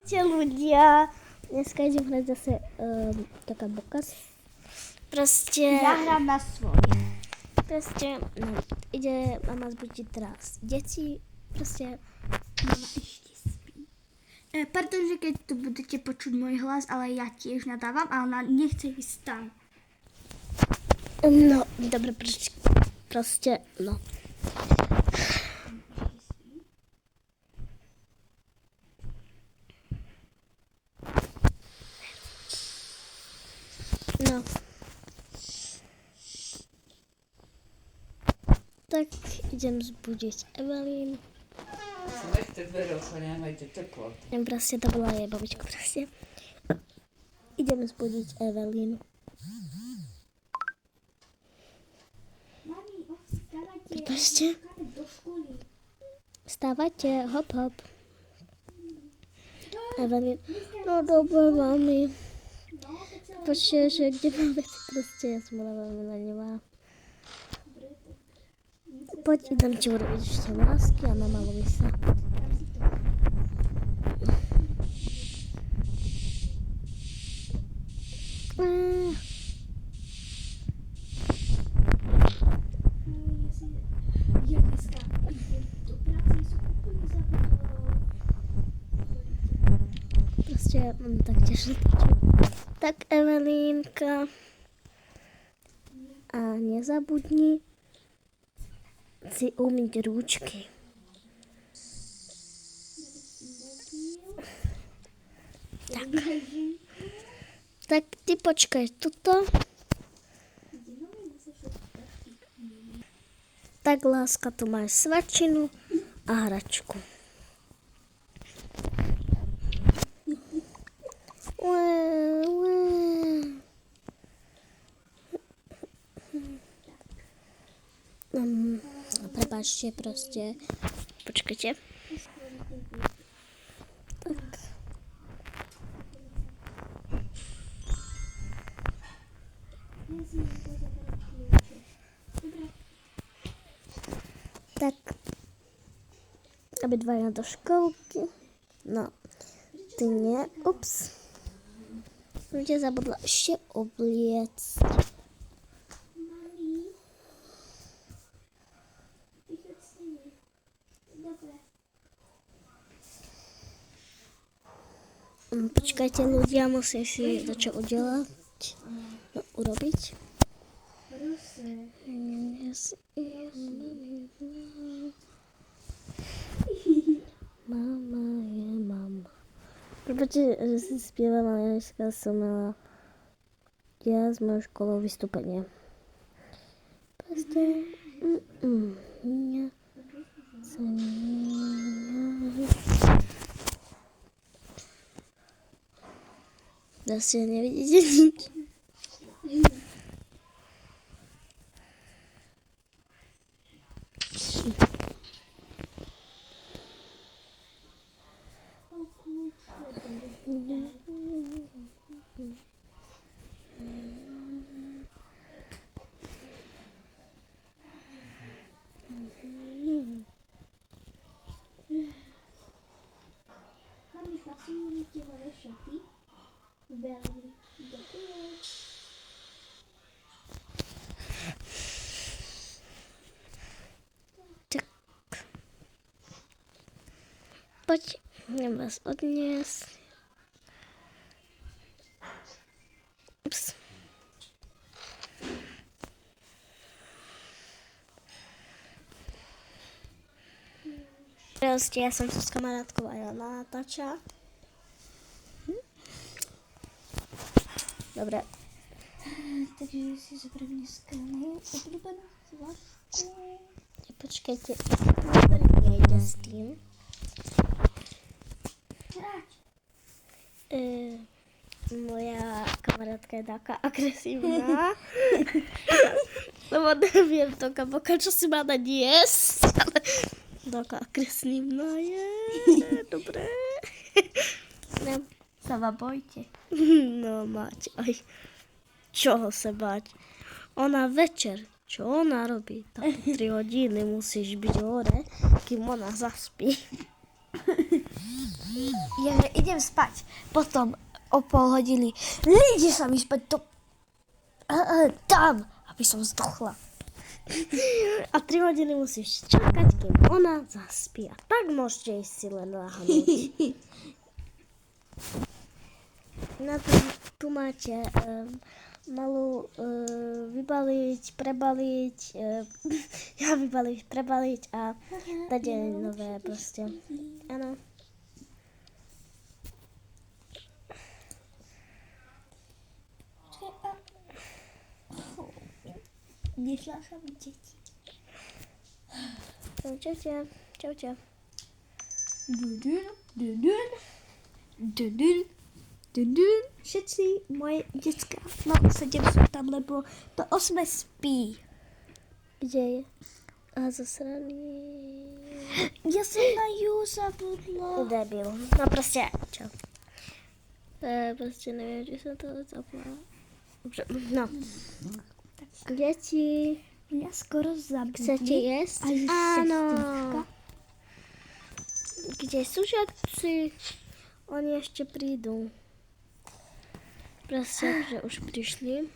Ľudia, dneska idem hrať zase taká bokas. Proste... Ja hrám na svoj. Proste, no, ide mama zbudiť teraz deti. Proste, Mama ešte spí. Pardon, že keď tu budete počuť môj hlas, ale ja tiež nadávam a ona nechce ísť tam. no, dobre, proste, no. No. Tak idem zbudiť Evelyn. Nechte dvere otvorené, majte teplo. Proste to bola jej babička, proste. Idem zbudiť Evelyn. Mami, vstávajte. Proste. Do školy. Vstávajte, hop, hop. Evelyn. No dobre, mami. Počkej, že kde mám veci, proste ja som bola veľmi lenivá. Poď, idem ti urobiť ešte lásky a namaluj sa. Ja dneska idem do práce, som úplne zabudla. Proste mám tak teším. Tak Evelínka. A nezabudni si umyť rúčky. Tak. Tak ty počkaj tuto. Tak láska, tu máš svačinu a hračku. Prepáčte, proste. Počkajte. Tak. Tak. Aby dvaja do školky. No. Ty nie. Ups. Som ťa zabudla ešte obliecť. Počkajte ľudia, musím si dačo udelať. No, urobiť. Mama je mama. Prepáčte, že si spievala, dneska som mala ja z mojou školou vystúpenie. Proste, ja sa zase nevidíte nič. Mami, posunite moje šaty. Veľmi ďakujem. Tak. Poď, idem vás odniesť. Ups. Proste, ja som tu s kamarátkou aj na natáča. Dobre. Takže si zoberiem dneska moju obľúbenú flašku. Počkajte, nejde s tým. Moja kamarátka je taká agresívna. Lebo neviem, taká boka, čo si má dať jesť. Ale taká agresívna je. Dobre. No. Sa ma bojte. No máte aj čoho sa bať. Ona večer, čo ona robí? Tak 3 hodiny musíš byť hore, kým ona zaspí. Ja idem spať. Potom o pol hodiny. Nejde sa mi spať to... tam, aby som zdochla. A 3 hodiny musíš čakať, kým ona zaspí. A tak môžete ísť si len láhnuť. Na to, tu máte malú vybaliť, prebaliť, vybaliť, prebaliť a dať jej nové proste. Áno. Nešla som deti. Čaute. Čaute. Dudun. Všetci moje detská. No, 7 sú tam, lebo to 8 spí. Kde je? A zasraný. Ja som na ju zabudla. Debil. No proste, čo? Proste neviem, či som to zapla. No. Deti, Mňa skoro zabudli. chcete jesť? Aj Áno. sestrinka. Kde sú žiaci? Oni ešte prídu. Proste, že už prišli.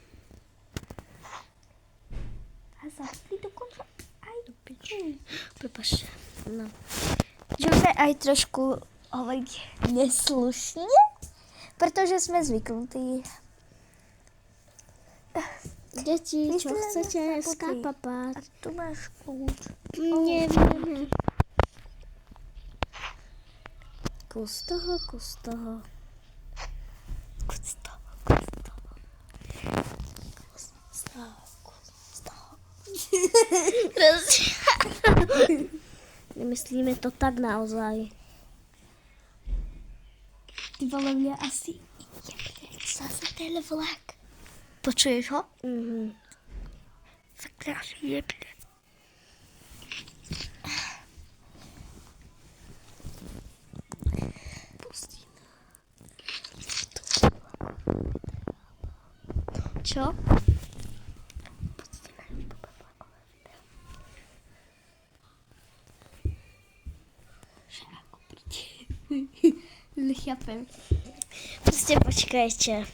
A zaspí dokonca aj do piči. Prepašte. No. Môžeme aj trošku hovoriť neslušne, pretože sme zvyknutí. Deti, čo Vy ste chcete? zabudli. A Skapapať. tu máš kľúč. Neviem. Kus toho, kus toho. Kus toho. Nemyslíme to tak naozaj. Ty vole, mňa asi jebne zase ten vlak. Počuješ ho? Mhm. Tak asi jebne. Čo? Nechápem. Proste počkajte.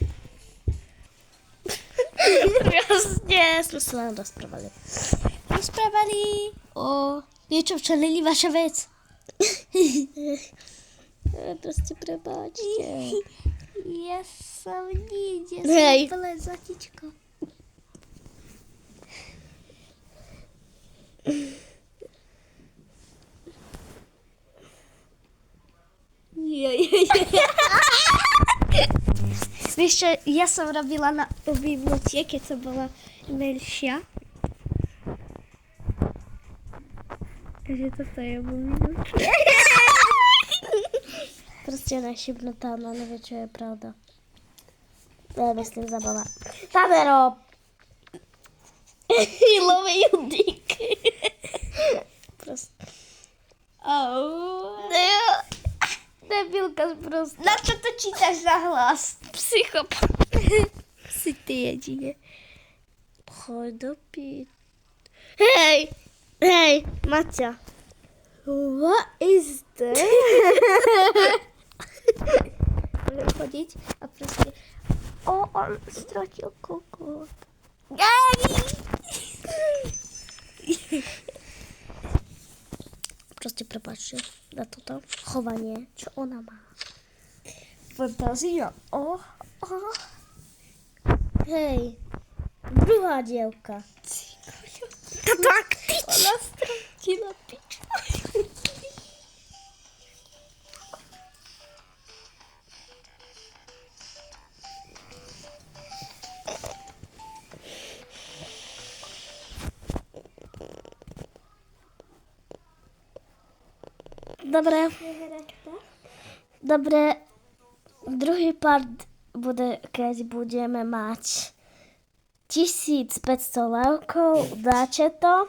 Proste sme sa len rozprávali. Rozprávali o niečo, čo není vaša vec. Proste prepáčte. Ja som nič, ja Hej. som len zlatičko. Vieš čo, ja som robila na bibliotie, keď som bola menšia. Takže toto je bibliotie. Proste ona je šibnutá, ona nevie, čo je pravda. Ja myslím, zabava. Tamero! Love you, dick. Proste. Debilka proste. Na čo to čítaš za hlas? Psychopat. Si ty jedine. Choď do pít. Hej! Hej, Maťa. What is that? Budem chodiť a proste... on stratil kokot. Proste prepáčte na toto chovanie, čo ona má. Fantázia. Hej, druhá dievka. Tak, ona stratila piču. Dobre. Dobre, druhý part bude, keď budeme mať 1500 levkov. Dáte to?